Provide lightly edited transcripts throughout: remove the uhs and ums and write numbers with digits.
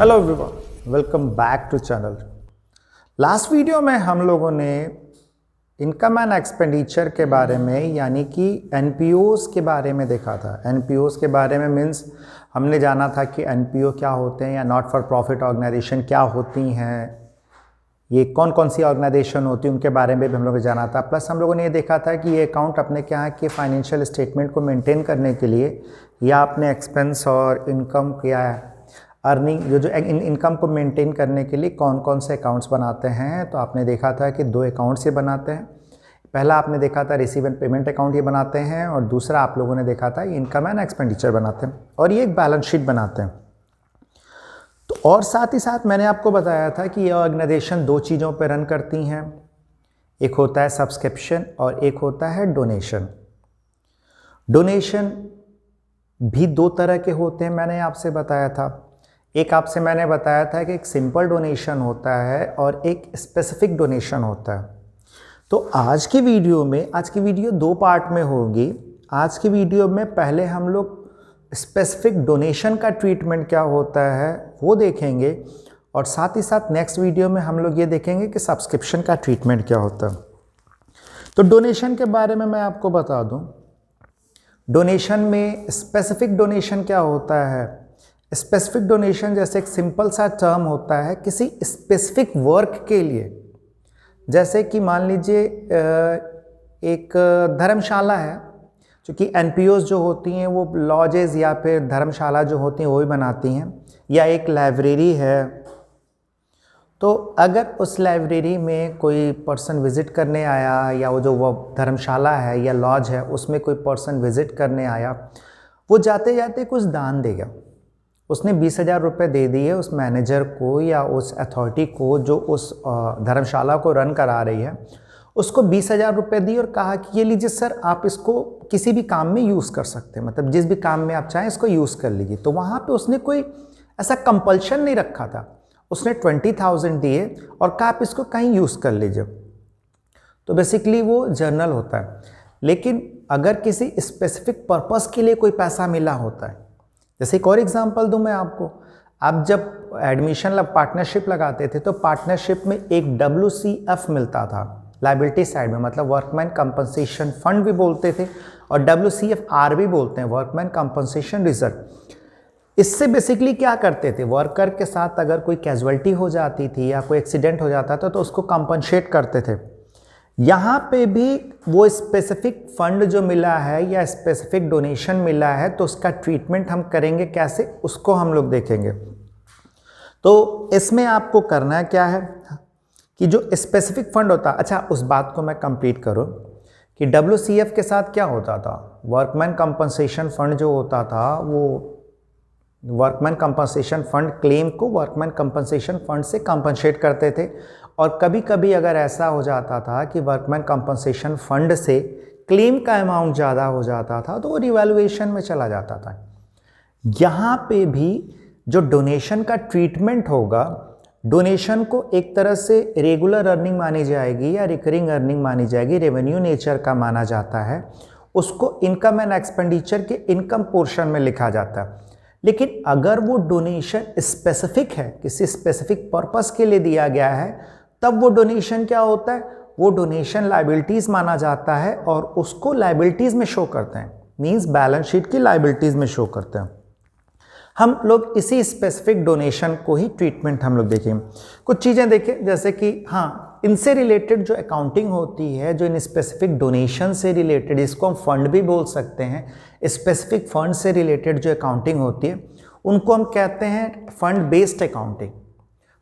Hello everyone, welcome back to channel. Last video में हम लोगों ने इनकम एंड एक्सपेंडिचर के बारे में यानी कि एनपीओस के बारे में देखा था। एनपीओस के बारे में मीन्स हमने जाना था कि एनपीओ क्या होते हैं या नॉट फॉर प्रॉफिट ऑर्गेनाइजेशन क्या होती हैं, ये कौन कौन सी ऑर्गेनाइजेशन होती है उनके बारे में भी हम लोगों ने जाना था। प्लस हम लोगों ने ये देखा था कि ये अकाउंट अपने क्या है कि फाइनेंशियल स्टेटमेंट को मेंटेन करने के लिए या अपने एक्सपेंस और इनकम या अर्निंग जो इनकम को मेंटेन करने के लिए कौन कौन से अकाउंट्स बनाते हैं। तो आपने देखा था कि दो अकाउंट्स ये बनाते हैं। पहला आपने देखा था रिसीव एंड पेमेंट अकाउंट ये बनाते हैं और दूसरा आप लोगों ने देखा था इनकम एंड एक्सपेंडिचर बनाते हैं और ये एक बैलेंस शीट बनाते हैं। तो और साथ ही साथ मैंने आपको बताया था कि ये ऑर्गेनाइजेशन दो चीज़ों पर रन करती हैं, एक होता है सब्सक्रिप्शन और एक होता है डोनेशन। डोनेशन भी दो तरह के होते हैं, मैंने आपसे बताया था। एक आपसे मैंने बताया था कि एक सिंपल डोनेशन होता है और एक स्पेसिफिक डोनेशन होता है। तो आज की वीडियो दो पार्ट में होगी। आज की वीडियो में पहले हम लोग स्पेसिफिक डोनेशन का ट्रीटमेंट क्या होता है वो देखेंगे और साथ ही साथ नेक्स्ट वीडियो में हम लोग ये देखेंगे कि सब्सक्रिप्शन का ट्रीटमेंट क्या होता है। तो डोनेशन के बारे में मैं आपको बता दूं, डोनेशन में स्पेसिफिक डोनेशन क्या होता है। स्पेसिफिक डोनेशन जैसे एक सिंपल सा टर्म होता है किसी स्पेसिफिक वर्क के लिए। जैसे कि मान लीजिए एक धर्मशाला है, क्योंकि एनपीओस जो होती हैं वो लॉजेस या फिर धर्मशाला जो होती हैं वो भी बनाती हैं, या एक लाइब्रेरी है। तो अगर उस लाइब्रेरी में कोई पर्सन विज़िट करने आया या वो धर्मशाला है या लॉज है उसमें कोई पर्सन विज़िट करने आया, वो जाते जाते कुछ दान देगा। उसने 20,000 रुपये दे दिए उस मैनेजर को या उस अथॉरिटी को जो उस धर्मशाला को रन करा रही है, उसको 20,000 रुपये दी और कहा कि ये लीजिए सर, आप इसको किसी भी काम में यूज़ कर सकते हैं, मतलब जिस भी काम में आप चाहें इसको यूज़ कर लीजिए। तो वहाँ पे उसने कोई ऐसा कंपल्शन नहीं रखा था, उसने 20,000 दिए और कहा आप इसको कहीं यूज़ कर लीजिए। तो बेसिकली वो जर्नल होता है। लेकिन अगर किसी स्पेसिफिक पर्पस के लिए कोई पैसा मिला होता है, जैसे एक और एग्जांपल दूं मैं आपको, आप जब एडमिशन पार्टनरशिप लगाते थे तो पार्टनरशिप में एक WCF मिलता था लाइबिलिटी साइड में, मतलब वर्कमैन कंपनसेशन फंड भी बोलते थे और WCFR भी बोलते हैं, वर्कमैन कंपनसेशन रिजर्व। इससे बेसिकली क्या करते थे, वर्कर के साथ अगर कोई कैजुअलिटी हो जाती थी या कोई एक्सीडेंट हो जाता था तो उसको कंपनसेट करते थे। यहाँ पे भी वो स्पेसिफिक फंड जो मिला है या स्पेसिफिक डोनेशन मिला है तो उसका ट्रीटमेंट हम करेंगे कैसे, उसको हम लोग देखेंगे। तो इसमें आपको करना क्या है कि जो स्पेसिफिक फंड होता, अच्छा उस बात को मैं कंप्लीट करूँ कि WCF के साथ क्या होता था, वर्कमैन कंपनसेशन फंड जो होता था वो वर्कमैन कंपनसेशन फंड क्लेम को वर्कमैन कंपनसेशन फंड से कंपनसेट करते थे। और कभी कभी अगर ऐसा हो जाता था कि वर्कमैन कंपनसेशन फंड से क्लेम का अमाउंट ज़्यादा हो जाता था तो वो रिवैल्यूएशन में चला जाता था। यहाँ पे भी जो डोनेशन का ट्रीटमेंट होगा, डोनेशन को एक तरह से रेगुलर अर्निंग मानी जाएगी या रिकरिंग अर्निंग मानी जाएगी, रेवेन्यू नेचर का माना जाता है। उसको इनकम एंड एक्सपेंडिचर के इनकम पोर्शन में लिखा जाता है। लेकिन अगर वो डोनेशन स्पेसिफिक है, किसी स्पेसिफिक पर्पस के लिए दिया गया है, तब वो डोनेशन क्या होता है, वो डोनेशन लायबिलिटीज़ माना जाता है और उसको लायबिलिटीज़ में शो करते हैं, मींस बैलेंस शीट की लायबिलिटीज़ में शो करते हैं। हम लोग इसी स्पेसिफिक डोनेशन को ही ट्रीटमेंट हम लोग देखेंगे। कुछ चीज़ें देखें जैसे कि हाँ, इनसे रिलेटेड जो अकाउंटिंग होती है, जो इन स्पेसिफिक डोनेशन से रिलेटेड, इसको हम फंड भी बोल सकते हैं, स्पेसिफिक फंड से रिलेटेड जो अकाउंटिंग होती है उनको हम कहते हैं fund based accounting.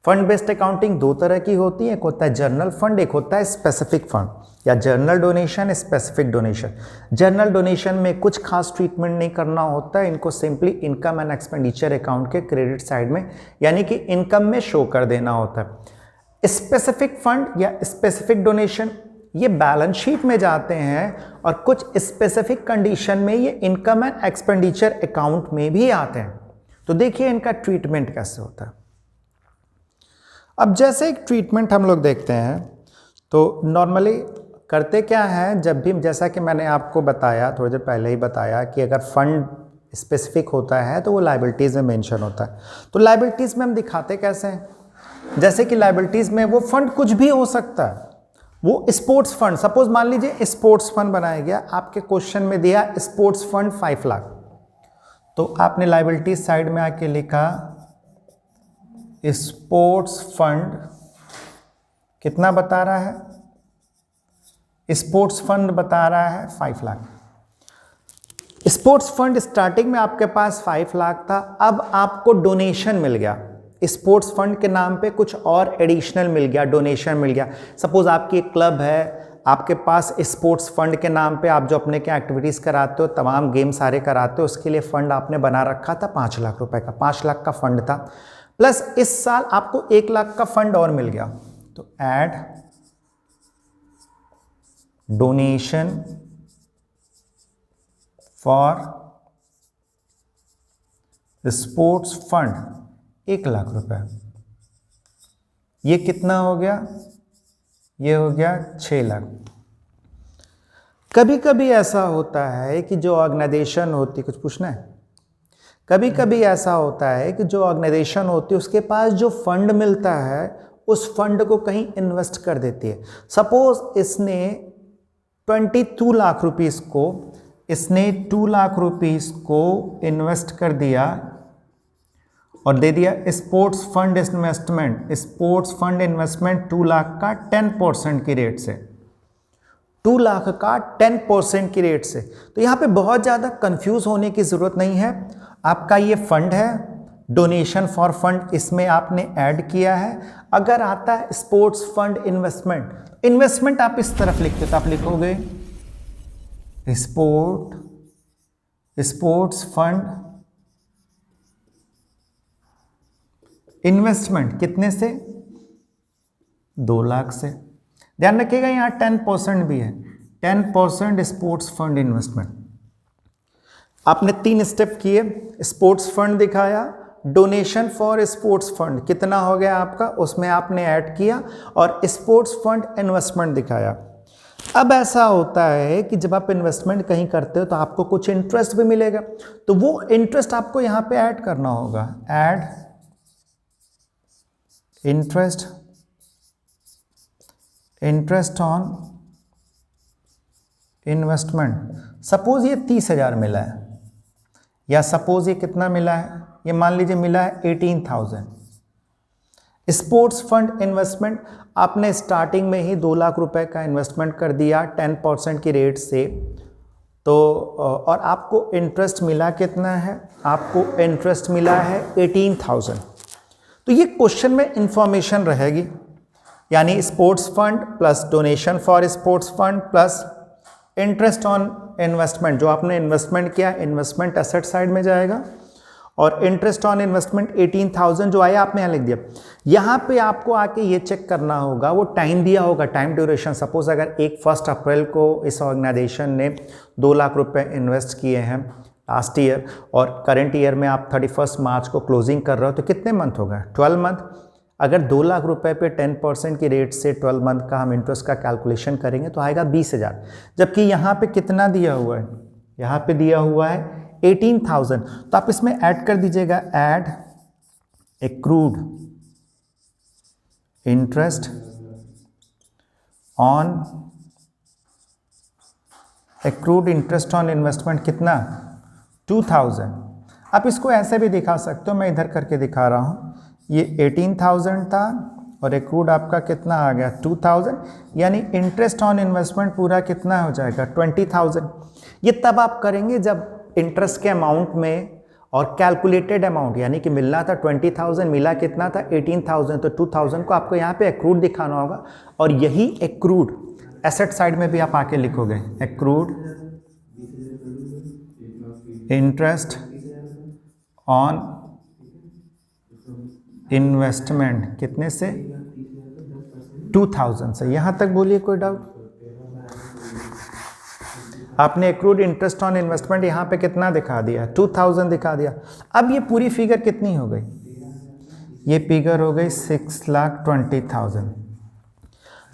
Fund based accounting दो तरह की होती है, एक होता है जर्नल फंड, एक होता है स्पेसिफिक फंड या journal donation, specific donation. Journal donation में कुछ खास ट्रीटमेंट नहीं करना होता है, इनको simply income and expenditure account के क्रेडिट साइड में यानी कि इनकम में शो कर देना होता है। स्पेसिफिक फंड या स्पेसिफिक डोनेशन ये बैलेंस शीट में जाते हैं और कुछ स्पेसिफिक कंडीशन में ये इनकम एंड एक्सपेंडिचर अकाउंट में भी आते हैं। तो देखिए इनका ट्रीटमेंट कैसे होता है। अब जैसे एक ट्रीटमेंट हम लोग देखते हैं तो नॉर्मली करते क्या है, जब भी, जैसा कि मैंने आपको बताया थोड़ी देर पहले ही बताया कि अगर फंड स्पेसिफिक होता है तो वो लायबिलिटीज़ में मेंशन होता है। तो लायबिलिटीज़ में हम दिखाते कैसे हैं, जैसे कि लायबिलिटीज़ में वो फंड कुछ भी हो सकता है। वो स्पोर्ट्स फंड, सपोज मान लीजिए स्पोर्ट्स फंड बनाया गया, आपके क्वेश्चन में दिया स्पोर्ट्स फंड 5 लाख, तो आपने लायबिलिटीज साइड में आके लिखा स्पोर्ट्स फंड कितना बता रहा है, स्पोर्ट्स फंड बता रहा है 5 लाख। स्पोर्ट्स फंड स्टार्टिंग में आपके पास 5 लाख था, अब आपको डोनेशन मिल गया, स्पोर्ट्स फंड के नाम पे कुछ और एडिशनल मिल गया, डोनेशन मिल गया। सपोज आपकी एक क्लब है, आपके पास स्पोर्ट्स फंड के नाम पे आप जो अपने क्या एक्टिविटीज़ कराते हो, तमाम गेम सारे कराते हो, उसके लिए फ़ंड आपने बना रखा था 5 लाख रुपए का, 5 लाख का फंड था, प्लस इस साल आपको 1 लाख का फंड और मिल गया। तो add donation for sports fund 1 lakh रुपए, ये कितना हो गया, ये हो गया 6 लाख। कभी कभी ऐसा होता है कि जो ऑर्गेनाइजेशन होती, कुछ पूछना है, कभी कभी ऐसा होता है कि जो ऑर्गेनाइजेशन होती है उसके पास जो फंड मिलता है उस फंड को कहीं इन्वेस्ट कर देती है। सपोज इसने 22 लाख रुपीस को, इसने 2 लाख रुपीस को इन्वेस्ट कर दिया और दे दिया sports fund investment, sports fund investment 2 lakh का 10% की रेट से, 2 लाख का 10% की रेट से। तो यहाँ पे बहुत ज़्यादा कंफ्यूज होने की ज़रूरत नहीं है। आपका ये फंड है, डोनेशन फॉर फंड इसमें आपने ऐड किया है। अगर आता है स्पोर्ट्स फंड इन्वेस्टमेंट, इन्वेस्टमेंट आप इस तरफ लिखते तो आप लिखोगे स्पोर्ट्स फंड इन्वेस्टमेंट कितने से, 2 लाख से। ध्यान रखिएगा यहाँ 10% भी है, 10% स्पोर्ट्स फंड इन्वेस्टमेंट। आपने 3 स्टेप किए, स्पोर्ट्स फंड दिखाया, डोनेशन फॉर स्पोर्ट्स फंड कितना हो गया आपका, उसमें आपने ऐड किया, और स्पोर्ट्स फंड इन्वेस्टमेंट दिखाया। अब ऐसा होता है कि जब आप इन्वेस्टमेंट कहीं करते हो तो आपको कुछ इंटरेस्ट भी मिलेगा, तो वो इंटरेस्ट आपको यहाँ पे ऐड करना होगा, add interest on investment. Suppose ये 30,000 मिला है, या सपोज ये कितना मिला है, ये मान लीजिए मिला है 18,000। स्पोर्ट्स फंड इन्वेस्टमेंट आपने स्टार्टिंग में ही 2 लाख रुपए का इन्वेस्टमेंट कर दिया 10% की रेट से, तो और आपको इंटरेस्ट मिला कितना है, आपको इंटरेस्ट मिला है 18,000। तो ये क्वेश्चन में इंफॉर्मेशन रहेगी, यानी sports fund plus donation for sports fund plus interest on investment, जो आपने इन्वेस्टमेंट किया इन्वेस्टमेंट एसेट साइड में जाएगा, और इंटरेस्ट ऑन इन्वेस्टमेंट 18,000 जो आया आपने यहाँ लिख दिया। यहाँ पे आपको आके ये चेक करना होगा, वो टाइम दिया होगा, टाइम ड्यूरेशन। सपोज अगर 1 अप्रैल को इस ऑर्गेनाइजेशन ने 2 लाख रुपए इन्वेस्ट किए हैं लास्ट ईयर, और करंट ईयर में आप 31 मार्च को क्लोजिंग कर रहे हो, तो कितने मंथ हो गए, 12 मंथ। अगर 2 लाख रुपए पे 10% की रेट से 12 मंथ का हम इंटरेस्ट का कैलकुलेशन करेंगे तो आएगा 20,000, जबकि यहाँ पे कितना दिया हुआ है, यहाँ पे दिया हुआ है 18,000। तो आप इसमें ऐड कर दीजिएगा, add accrued interest on, accrued interest on investment कितना, 2,000। आप इसको ऐसे भी दिखा सकते हो, मैं इधर करके दिखा रहा हूँ, ये 18,000 था और एक्रूड आपका कितना आ गया 2,000, यानी इंटरेस्ट ऑन इन्वेस्टमेंट पूरा कितना हो जाएगा 20,000। ये तब आप करेंगे जब इंटरेस्ट के अमाउंट में और कैलकुलेटेड अमाउंट, यानी कि मिलना था 20,000, मिला कितना था 18,000, तो 2,000 को आपको यहाँ पे एक्रूड दिखाना होगा, और यही एक्रूड एसेट साइड में भी आप आके लिखोगे, एक्रूड इंटरेस्ट ऑन इन्वेस्टमेंट कितने से, 2,000 से। यहाँ तक बोलिए, कोई डाउट? आपने एक्रूड इंटरेस्ट ऑन इन्वेस्टमेंट यहाँ पे कितना दिखा दिया, 2,000 दिखा दिया। अब ये पूरी फिगर कितनी हो गई, ये फिगर हो गई 6,20,000।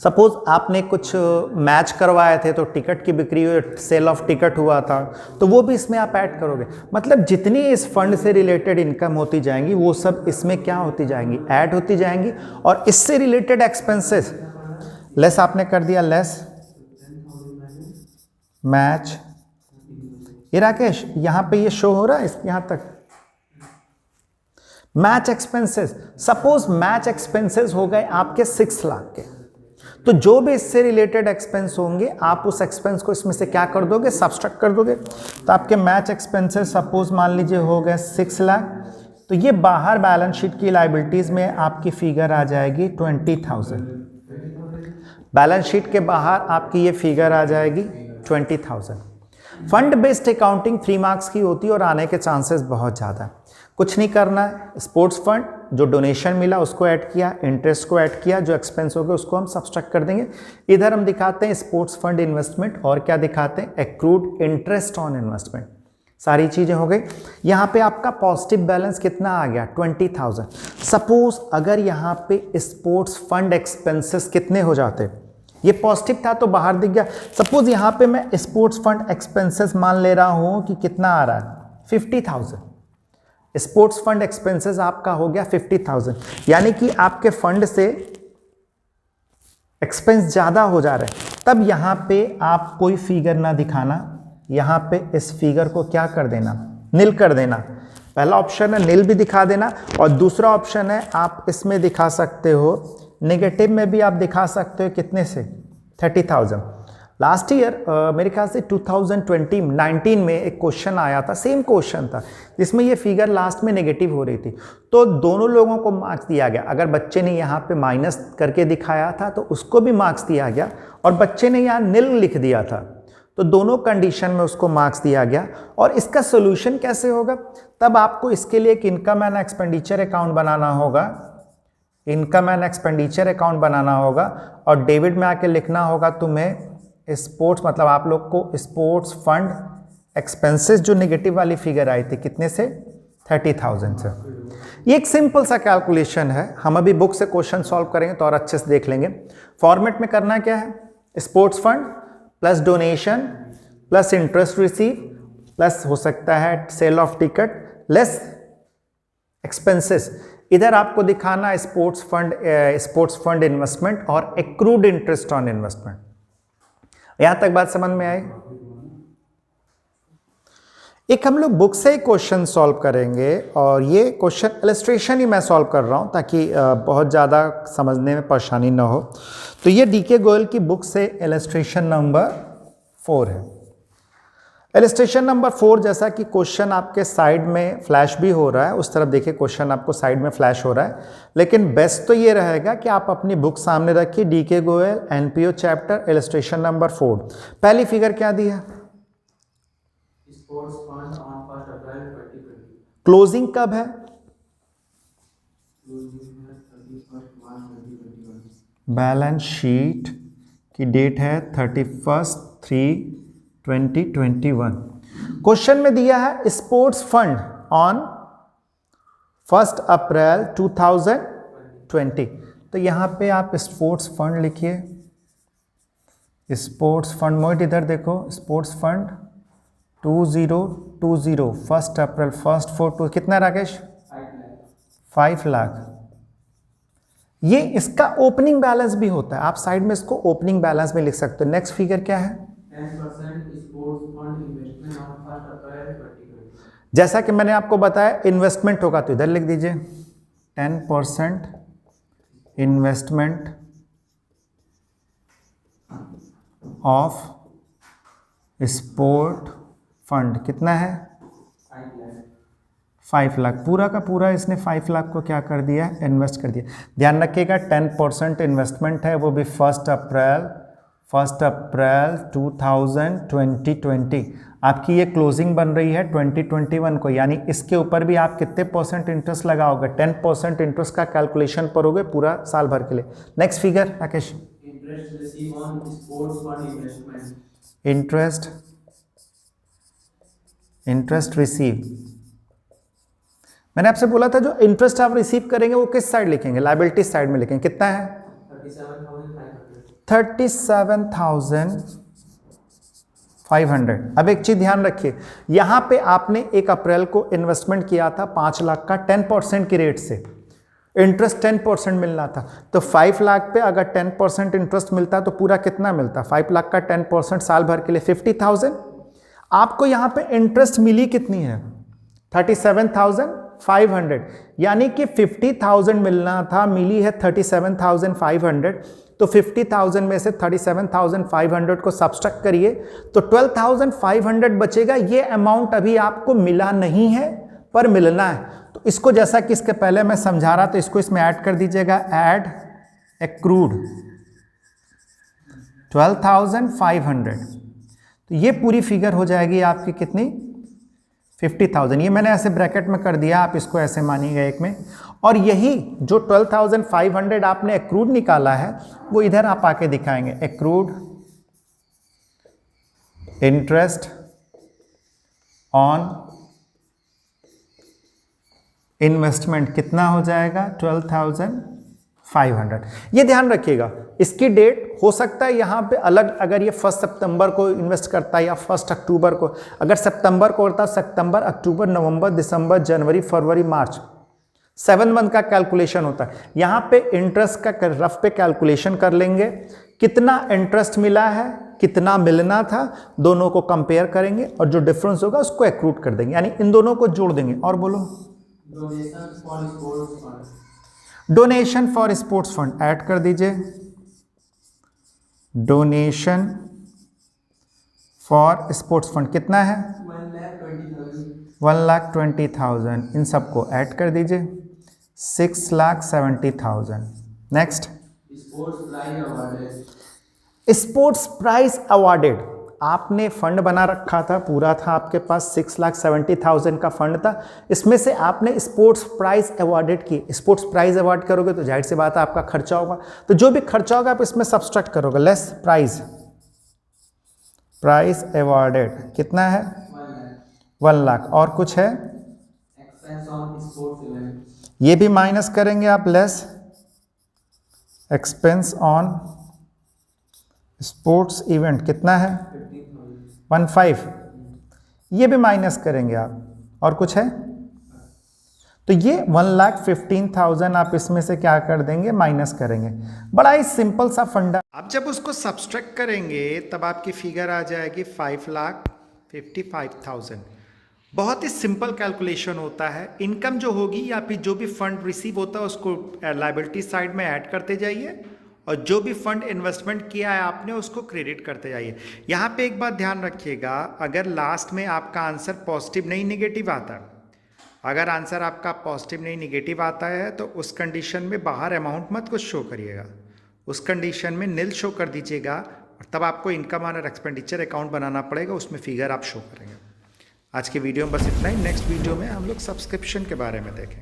सपोज आपने कुछ मैच करवाए थे तो टिकट की बिक्री हुई, सेल ऑफ टिकट हुआ था, तो वो भी इसमें आप ऐड करोगे। मतलब जितनी इस फंड से रिलेटेड इनकम होती जाएंगी वो सब इसमें क्या होती जाएंगी, ऐड होती जाएंगी। और इससे रिलेटेड एक्सपेंसेस लेस आपने कर दिया, लेस मैच। ये राकेश यहाँ पे ये शो हो रहा है यहाँ तक, match expenses. Suppose match expenses हो गए आपके 6 लाख के, तो जो भी इससे रिलेटेड एक्सपेंस होंगे आप उस एक्सपेंस को इसमें से क्या कर दोगे, सब्सट्रैक्ट कर दोगे। तो आपके मैच एक्सपेंसेस सपोज मान लीजिए हो गए 6 लाख, तो ये बाहर बैलेंस शीट की लायबिलिटीज में आपकी फिगर आ जाएगी 20,000। बैलेंस शीट के बाहर आपकी ये फिगर आ जाएगी 20,000। फंड बेस्ड अकाउंटिंग 3 मार्क्स की होती है और आने के चांसेस बहुत ज़्यादा। कुछ नहीं करना है, स्पोर्ट्स फंड जो डोनेशन मिला उसको ऐड किया, इंटरेस्ट को ऐड किया, जो एक्सपेंस हो गए उसको हम सब्सट्रैक्ट कर देंगे। इधर हम दिखाते हैं स्पोर्ट्स फंड इन्वेस्टमेंट और क्या दिखाते हैं, एक्रूड इंटरेस्ट ऑन इन्वेस्टमेंट। सारी चीज़ें हो गई। यहाँ पे आपका पॉजिटिव बैलेंस कितना आ गया, 20,000। सपोज अगर यहाँ पे स्पोर्ट्स फंड एक्सपेंसेस कितने हो जाते, ये पॉजिटिव था तो बाहर दिख गया। सपोज यहाँ पे मैं स्पोर्ट्स फंड एक्सपेंसेस मान ले रहा हूँ कि कितना आ रहा है, 50,000। स्पोर्ट्स फंड एक्सपेंसेस आपका हो गया 50,000, यानी कि आपके फंड से एक्सपेंस ज़्यादा हो जा रहे हैं। तब यहाँ पे आप कोई फिगर ना दिखाना, यहाँ पे इस फिगर को क्या कर देना, नील कर देना। पहला ऑप्शन है नील भी दिखा देना, और दूसरा ऑप्शन है आप इसमें दिखा सकते हो, नेगेटिव में भी आप दिखा सकते हो, कितने से, 30,000। लास्ट ईयर मेरे ख्याल से 2019 में एक क्वेश्चन आया था, सेम क्वेश्चन था, जिसमें ये फिगर लास्ट में नेगेटिव हो रही थी। तो दोनों लोगों को मार्क्स दिया गया। अगर बच्चे ने यहाँ पे माइनस करके दिखाया था तो उसको भी मार्क्स दिया गया, और बच्चे ने यहाँ नील लिख दिया था तो दोनों कंडीशन में उसको मार्क्स दिया गया। और इसका सोल्यूशन कैसे होगा, तब आपको इसके लिए एक इनकम एंड एक्सपेंडिचर अकाउंट बनाना होगा, इनकम एंड एक्सपेंडिचर अकाउंट बनाना होगा, और डेबिट में आके लिखना होगा तुम्हें स्पोर्ट्स, मतलब आप लोग को स्पोर्ट्स फंड एक्सपेंसेस जो नेगेटिव वाली फिगर आई थी कितने से, 30,000 से। ये एक सिंपल सा कैलकुलेशन है, हम अभी बुक से क्वेश्चन सॉल्व करेंगे तो और अच्छे से देख लेंगे। फॉर्मेट में करना क्या है, sports fund plus donation plus interest receive plus हो सकता है sale of ticket less expenses. इधर आपको दिखाना स्पोर्ट्स फंड इन्वेस्टमेंट और एक्रूड इंटरेस्ट ऑन इन्वेस्टमेंट। यहां तक बात समझ में आई। एक हम लोग बुक से क्वेश्चन सॉल्व करेंगे, और ये क्वेश्चन इलस्ट्रेशन ही मैं सॉल्व कर रहा हूं ताकि बहुत ज़्यादा समझने में परेशानी ना हो। तो ये डीके गोयल की बुक से इलस्ट्रेशन नंबर 4 है। इलस्ट्रेशन नंबर 4, जैसा कि क्वेश्चन आपके साइड में फ्लैश भी हो रहा है, उस तरफ देखिए क्वेश्चन आपको साइड में फ्लैश हो रहा है, लेकिन बेस्ट तो ये रहेगा कि आप अपनी बुक सामने रखिए, DK Goyal NPO chapter illustration number 4। पहली फिगर क्या दी है, क्लोजिंग कब है, बैलेंस शीट की डेट है 31/3/2021। क्वेश्चन में दिया है स्पोर्ट्स फंड ऑन 1 अप्रैल 2020। तो यहाँ पे आप स्पोर्ट्स फंड लिखिए, स्पोर्ट्स फंड, मोइट इधर देखो, स्पोर्ट्स फंड 2020 1 अप्रैल 1/4 कितना राकेश, 5 लाख। ये इसका ओपनिंग बैलेंस भी होता है, आप साइड में इसको ओपनिंग बैलेंस में लिख सकते हो। नेक्स्ट फिगर क्या है, 10% स्पोर्ट्स फंड इन्वेस्टमेंट ऑन 1 अप्रैल 2020। जैसा कि मैंने आपको बताया इन्वेस्टमेंट होगा तो इधर लिख दीजिए 10% इन्वेस्टमेंट ऑफ स्पोर्ट फंड कितना है, 5 लाख। पूरा का पूरा इसने 5 लाख को क्या कर दिया, इन्वेस्ट कर दिया। ध्यान रखिएगा 10% इन्वेस्टमेंट है, वो भी 1 अप्रैल 2020। आपकी ये क्लोजिंग बन रही है 2021 को, यानी इसके ऊपर भी आप कितने % इंटरेस्ट लगाओगे, 10% इंटरेस्ट का कैलकुलेशन करोगे पूरा साल भर के लिए। Next figure Rakesh, interest receive. मैंने आपसे बोला था जो इंटरेस्ट आप रिसीव करेंगे वो किस साइड लिखेंगे, लायबिलिटी साइड में लिखेंगे। कितना है, 37,500। अब एक चीज ध्यान रखिए, यहां पे आपने 1 अप्रैल को इन्वेस्टमेंट किया था 5 लाख का 10% की रेट से, इंटरेस्ट 10% मिलना था। तो 5 लाख पे अगर 10% इंटरेस्ट मिलता तो पूरा कितना मिलता? 5 लाख का 10% साल भर के लिए 50,000। आपको यहां पे इंटरेस्ट मिली कितनी है? 37,500, यानी कि 50,000 मिलना था, मिली है 37,500। तो 50,000 में से 37,500 को सब्सट्रैक्ट करिए तो 12,500 बचेगा। ये अमाउंट अभी आपको मिला नहीं है पर मिलना है। तो इसको जैसा कि इसके पहले मैं समझा रहा, तो इसको इसमें ऐड कर दीजिएगा, ऐड एक्रूड 12,500। तो ये पूरी फिगर हो जाएगी आपकी कितनी? 50,000। ये मैंने ऐसे ब्रैकेट में कर दिया, आप इसको ऐसे मानिएगा एक में। और यही जो 12,500 आपने एक्रूड निकाला है वो इधर आप आके दिखाएंगे, एक्रूड इंटरेस्ट ऑन इन्वेस्टमेंट कितना हो जाएगा? 12,500। ये ध्यान रखिएगा, इसकी डेट हो सकता है यहाँ पे अलग, अगर ये 1 सितंबर को इन्वेस्ट करता है या 1 अक्टूबर को। अगर सितंबर को करता, सितंबर, अक्टूबर, नवंबर, दिसंबर, जनवरी, फरवरी, मार्च, 7 मंथ का कैलकुलेशन होता है। यहाँ पे इंटरेस्ट का रफ पे कैलकुलेशन कर लेंगे, कितना इंटरेस्ट मिला है, कितना मिलना था, दोनों को कंपेयर करेंगे और जो डिफरेंस होगा उसको एक्रूड कर देंगे, यानी इन दोनों को जोड़ देंगे। और बोलो, donation for sports fund add कर दीजिए, डोनेशन फॉर स्पोर्ट्स फंड कितना है? 1,20,000। इन सबको ऐड कर दीजिए, 6,70,000। Next, sports prize awarded. आपने फंड बना रखा था, पूरा था आपके पास, 6,70,000 का फंड था। इसमें से आपने स्पोर्ट्स प्राइज अवार्डेड की। स्पोर्ट्स प्राइज अवार्ड करोगे तो जाहिर सी बात है आपका खर्चा होगा, तो जो भी खर्चा होगा आप इसमें सब्सट्रैक्ट करोगे, लेस प्राइज। प्राइज अवार्डेड कितना है? 1 लाख। और कुछ है? ये भी माइनस करेंगे आप, less expense on sports event कितना है? 15। ये भी माइनस करेंगे आप। और कुछ है? तो ये 1,15,000 आप इसमें से क्या कर देंगे? माइनस करेंगे। बड़ा ही सिंपल सा फंडा। आप जब उसको सब्सट्रैक्ट करेंगे तब आपकी फिगर आ जाएगी 5,55,000। बहुत ही सिंपल कैलकुलेशन होता है। इनकम जो होगी या फिर जो भी फंड रिसीव होता है उसको लायबिलिटी साइड में ऐड करते जाइए, और जो भी फंड इन्वेस्टमेंट किया है आपने उसको क्रेडिट करते जाइए। यहाँ पे एक बात ध्यान रखिएगा, अगर लास्ट में आपका आंसर पॉजिटिव नहीं नेगेटिव आता, अगर आंसर आपका पॉजिटिव नहीं नेगेटिव आता है तो उस कंडीशन में बाहर अमाउंट मत कुछ शो करिएगा, उस कंडीशन में निल शो कर दीजिएगा, और तब आपको इनकम और एक्सपेंडिचर अकाउंट बनाना पड़ेगा, उसमें फिगर आप शो करेंगे। आज की वीडियो में बस इतना ही। नेक्स्ट वीडियो में हम लोग सब्सक्रिप्शन के बारे में देखें।